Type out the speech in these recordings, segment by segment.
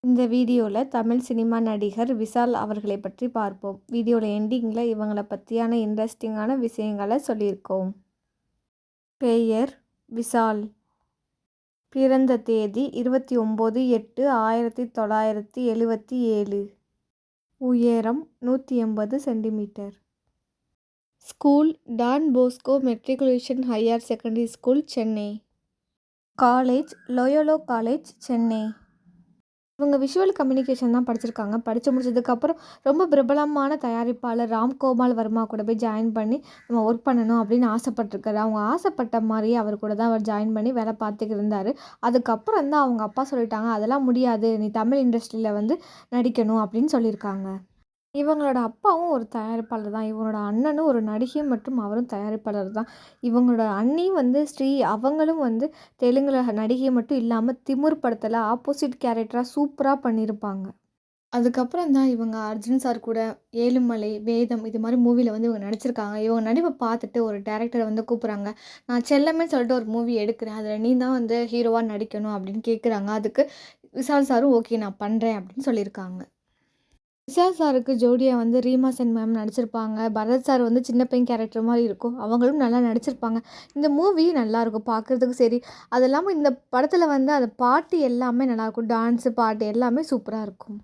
இந்த வீடியோவில் தமிழ் சினிமா நடிகர் விஷால் அவர்களை பற்றி பார்ப்போம். வீடியோவில் எண்டிங்கில் இவங்களை பற்றியான இன்ட்ரெஸ்டிங்கான விஷயங்களை சொல்லியிருக்கோம். பெயர் விஷால். பிறந்த தேதி 29/8/1977. உயரம் 180 centimetre. School Don Bosco matriculation higher secondary school, Chennai. College Loyola college, Chennai. இவங்க விஷுவல் கம்யூனிகேஷன் தான் படிச்சிருக்காங்க. படித்து முடிச்சதுக்கப்புறம் ரொம்ப பிரபலமான தயாரிப்பாளர் ராம்கோபால் வர்மா கூட போய் ஜாயின் பண்ணி நம்ம ஒர்க் பண்ணணும் அப்படின்னு ஆசைப்பட்டிருக்காரு. அவங்க ஆசைப்பட்ட மாதிரியே அவர் கூட தான் அவர் ஜாயின் பண்ணி வேலை பார்த்துக்கிட்டு இருந்தார். அதுக்கப்புறம் தான் அவங்க அப்பா சொல்லிட்டாங்க, அதெல்லாம் முடியாது, நீ தமிழ் இண்டஸ்ட்ரியில் நடிக்கணும் அப்படின்னு சொல்லியிருக்காங்க. இவங்களோட அப்பாவும் ஒரு தயாரிப்பாளர் தான். இவங்களோட அண்ணனும் ஒரு நடிகை மற்றும் அவரும் தயாரிப்பாளர் தான். இவங்களோட அண்ணி ஸ்ரீ, அவங்களும் தெலுங்குல நடிகை மட்டும் இல்லாமல் திமிர் படத்தில் ஆப்போசிட் கேரக்டராக சூப்பராக பண்ணியிருப்பாங்க. அதுக்கப்புறம் தான் இவங்க அர்ஜுன் சார் கூட ஏழுமலை, வேதம் இது மாதிரி மூவியில் இவங்க நடிச்சிருக்காங்க. இவங்க நடிப்பை பார்த்துட்டு ஒரு டேரக்டரை கூப்பிட்றாங்க. நான் செல்லமே சொல்லிட்டு ஒரு மூவி எடுக்கிறேன், அதில் நீ தான் ஹீரோவாக நடிக்கணும் அப்படின்னு கேட்குறாங்க. அதுக்கு விஷால் சாரும் ஓகே நான் பண்ணுறேன் அப்படின்னு சொல்லியிருக்காங்க. விஷால் சாருக்கு ஜோடியாக ரீமா சென் மேம் நடிச்சிருப்பாங்க. பரத் சார் சின்ன பையன் கேரக்டர் மாதிரி இருக்கும். அவங்களும் நல்லா நடிச்சிருப்பாங்க. இந்த மூவி நல்லாயிருக்கும் பார்க்குறதுக்கு. சரி, அது இல்லாமல் இந்த படத்தில் அந்த பாட்டு எல்லாமே நல்லாயிருக்கும். டான்ஸு, பாட்டு எல்லாமே சூப்பராக இருக்கும்.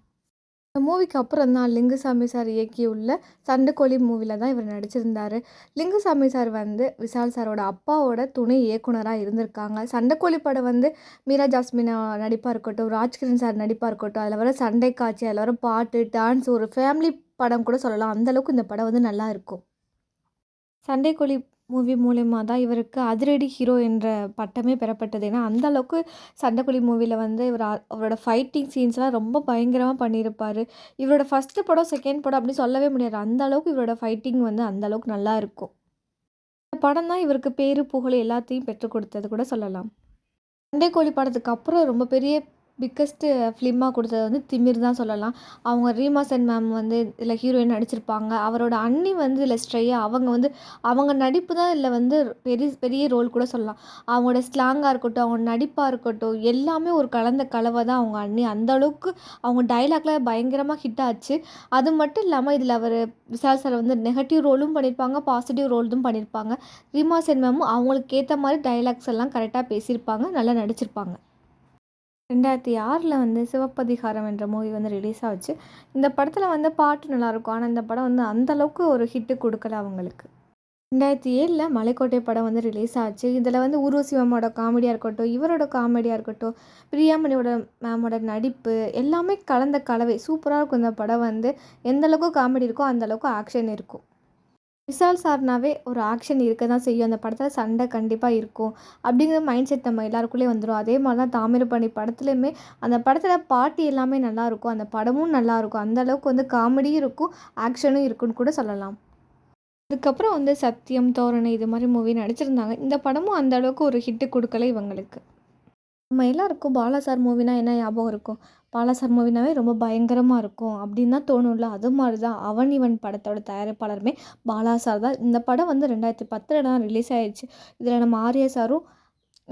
இந்த மூவிக்கு அப்புறம் தான் லிங்குசாமி சார் இயக்கியுள்ள சண்டைக்கோழி மூவியில் தான் இவர் நடிச்சிருந்தார். லிங்குசாமி சார் விஷால் சாரோட அப்பாவோட துணை இயக்குனராக இருந்திருக்காங்க. சண்டைக்கோழி படம் மீரா ஜாஸ்மினா நடிப்பாக இருக்கட்டும், ராஜ்கிரண் சார் நடிப்பாக இருக்கட்டும், அதில் வர சண்டை காட்சி, அதில் வர பாட்டு, டான்ஸ், ஒரு ஃபேமிலி படம் கூட சொல்லலாம். அந்தளவுக்கு இந்த படம் நல்லா இருக்கும். சண்டைக்கோழி மூவி மூலயமா தான் இவருக்கு அதிரடி ஹீரோ என்ற பட்டமே பெறப்பட்டது. ஏன்னா அந்தளவுக்கு சண்டைக்கோழி மூவியில் அவரோட ஃபைட்டிங் சீன்ஸ்லாம் ரொம்ப பயங்கரமாக பண்ணியிருப்பார். இவரோட ஃபஸ்ட்டு படம், செகண்ட் படம் அப்படி சொல்லவே முடியாது. அந்தளவுக்கு இவரோட ஃபைட்டிங் அந்தளவுக்கு நல்லா இருக்கும். இந்த படம் தான் இவருக்கு பேரு, புகழ் எல்லாத்தையும் பெற்றுக் கொடுத்தது கூட சொல்லலாம். சண்டைக்கோழி படத்துக்கு அப்புறம் ரொம்ப பெரிய பிக்கஸ்ட்டு ஃபிலிமாக கொடுத்தது திமிர் தான் சொல்லலாம். அவங்க ரீமா சென் மேம் இதில் ஹீரோயின் நடிச்சிருப்பாங்க. அவரோட அண்ணி இதில் ஸ்ட்ரையா அவங்க நடிப்பு தான் இதில் பெரிய பெரிய ரோல் கூட சொல்லலாம். அவங்களோட ஸ்லாங்காக இருக்கட்டும், அவங்க நடிப்பாக இருக்கட்டும், எல்லாமே ஒரு கலந்த கலவை தான் அவங்க அண்ணி. அந்தளவுக்கு அவங்க டைலாக்லாம் பயங்கரமாக ஹிட் ஆச்சு. அது மட்டும் இல்லாமல் இதில் விஷால் சார் நெகட்டிவ் ரோலும் பண்ணியிருப்பாங்க, பாசிட்டிவ் ரோலும் பண்ணியிருப்பாங்க. ரீமா சென் மேமும் அவங்களுக்கு ஏற்ற மாதிரி டைலாக்ஸ் எல்லாம் கரெக்டாக பேசியிருப்பாங்க, நல்லா நடிச்சிருப்பாங்க. 2006 சிவப்பதிகாரம் என்ற மூவி ரிலீஸ் ஆச்சு. இந்த படத்தில் பாட்டு நல்லாயிருக்கும். ஆனால் இந்த படம் அந்தளவுக்கு ஒரு ஹிட்டு கொடுக்கல அவங்களுக்கு. 2007 மலைக்கோட்டை படம் ரிலீஸ் ஆச்சு. இதில் ஊர்வசி மேமோட காமெடியாக இருக்கட்டும், இவரோட காமெடியாக இருக்கட்டும், பிரியாமணியோட மேமோட நடிப்பு எல்லாமே கலந்த கலவை சூப்பராக இருக்கும். இந்த படம் எந்தளவுக்கு காமெடி இருக்கோ அந்தளவுக்கு ஆக்ஷன் இருக்கும். விஷால் சார்னாவே ஒரு ஆக்ஷன் இருக்க தான் செய்யும். அந்த படத்தில் சண்டை கண்டிப்பாக இருக்கும் அப்படிங்கிற மைண்ட் செட் நம்ம எல்லாருக்குள்ளேயும் வந்துடும். அதே மாதிரி தான் தாமிரபரணி படத்துலையுமே அந்த படத்தில் பாட்டு எல்லாமே நல்லாயிருக்கும். அந்த படமும் நல்லாயிருக்கும். அந்தளவுக்கு காமெடியும் இருக்கும், ஆக்ஷனும் இருக்குன்னு கூட சொல்லலாம். அதுக்கப்புறம் சத்தியம், தோரணை இது மாதிரி மூவி நடிச்சிருந்தாங்க. இந்த படமும் அந்த அளவுக்கு ஒரு ஹிட்டு கொடுக்கல இவங்களுக்கு. நம்ம எல்லாருக்கும் பாலா சார் மூவினா என்ன ஞாபகம் இருக்கும்? பாலா சார் மூவினாவே ரொம்ப பயங்கரமாக இருக்கும் அப்படின்னு தான் தோணும்ல. அது மாதிரி தான் அவன் இவன் படத்தோட தயாரிப்பாளருமே பாலா சார் தான். இந்த படம் 2010 தான் ரிலீஸ் ஆயிடுச்சு. இதில் நம்ம ஆர்யா சாரும்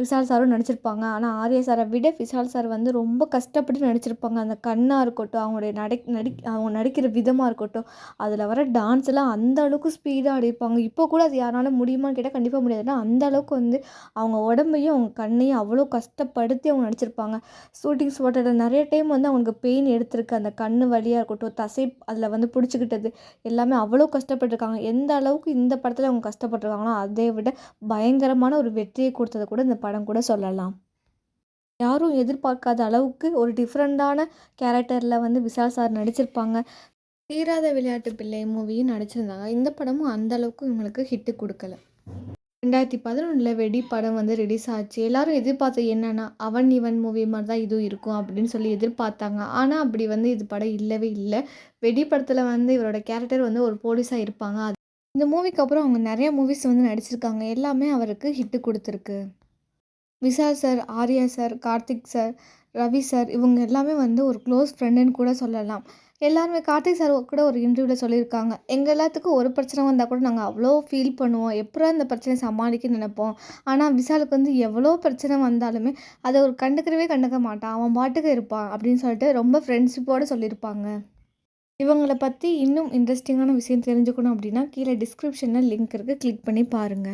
விஷால் சாரும் நடிச்சிருப்பாங்க. ஆனால் ஆர்யா சாரை விட விஷால் சார் ரொம்ப கஷ்டப்பட்டு நடிச்சிருப்பாங்க. அந்த கண்ணாக இருக்கட்டும், அவங்களுடைய அவங்க நடிக்கிற விதமாக இருக்கட்டும், அதில் வர டான்ஸ் எல்லாம் அந்த அளவுக்கு ஸ்பீடாக ஆடிருப்பாங்க. இப்போ கூட அது யாராலும் முடியுமான்னு கேட்டால் கண்டிப்பாக முடியாது. ஏன்னா அந்த அளவுக்கு அவங்க உடம்பையும் அவங்க கண்ணையும் அவ்வளோ கஷ்டப்படுத்தி அவங்க நடிச்சிருப்பாங்க. ஷூட்டிங் ஸ்பாட்டில் நிறைய டைம் அவங்களுக்கு பெயின் எடுத்திருக்கு. அந்த கண் வலியாக இருக்கட்டும், தசை அதில் பிடிச்சிக்கிட்டது எல்லாமே அவ்வளோ கஷ்டப்பட்டுருக்காங்க. எந்த அளவுக்கு இந்த படத்தில் அவங்க கஷ்டப்பட்டுருக்காங்களோ அதை விட பயங்கரமான ஒரு வெற்றியை கொடுத்தது கூட இந்த படம் கூட சொல்லலாம். யாரும் எதிர்பார்க்காத அளவுக்கு ஒரு டிஃப்ரெண்ட்டான கேரக்டரில் விஷால் சார் நடிச்சிருப்பாங்க. தீராத விளையாட்டு பிள்ளை மூவியும் நடிச்சிருந்தாங்க. இந்த படமும் அந்த அளவுக்கு இவங்களுக்கு ஹிட்டு கொடுக்கல. 2011 வெடி படம் ரிலீஸ் ஆச்சு. எல்லாரும் எதிர்பார்த்தது என்னன்னா, அவன் இவன் மூவி மாதிரி தான் இதுவும் இருக்கும் அப்படின்னு சொல்லி எதிர்பார்த்தாங்க. ஆனால் அப்படி இது படம் இல்லவே இல்லை. வெடி படத்தில் இவரோட கேரக்டர் ஒரு போலீஸாக இருப்பாங்க. இந்த மூவிக்கு அப்புறம் அவங்க நிறைய மூவிஸ் நடிச்சிருக்காங்க. எல்லாமே அவருக்கு ஹிட்டு கொடுத்துருக்கு. Vishal sir, Arya sir, Karthik sir, Ravi sir இவங்க எல்லாமே ஒரு க்ளோஸ் ஃப்ரெண்டுன்னு கூட சொல்லலாம். எல்லாருமே கார்த்திக் சார் கூட ஒரு இன்டர்வியூல சொல்லியிருக்காங்க. எங்க எல்லாத்துக்கும் ஒரு பிரச்சனை வந்தா கூட நாங்க அவ்ளோ ஃபீல் பண்ணுவோம். எப்புட்றா இந்த பிரச்சனைய சமாளிக்கன்னு நெனைப்போம். ஆனா விஷாலுக்கு வந்து எவ்வளோ பிரச்சனை வந்தாலுமே, அத ஒரு கண்டுக்கவே கண்டுக்க மாட்டான். அவன் பாட்டுக்கு இருப்பான் அப்படின்னு சொல்லிட்டு ரொம்ப ஃப்ரெண்ட்ஷிப்போட சொல்லியிருப்பாங்க. இவங்கள பத்தி இன்னும் இன்ட்ரெஸ்டிங்கான விஷயம் தெரிஞ்சுக்கணும் அப்படின்னா, கீழ டிஸ்கிரிப்ஷன்ல லிங்க் இருக்கு. கிளிக் பண்ணி பாருங்க.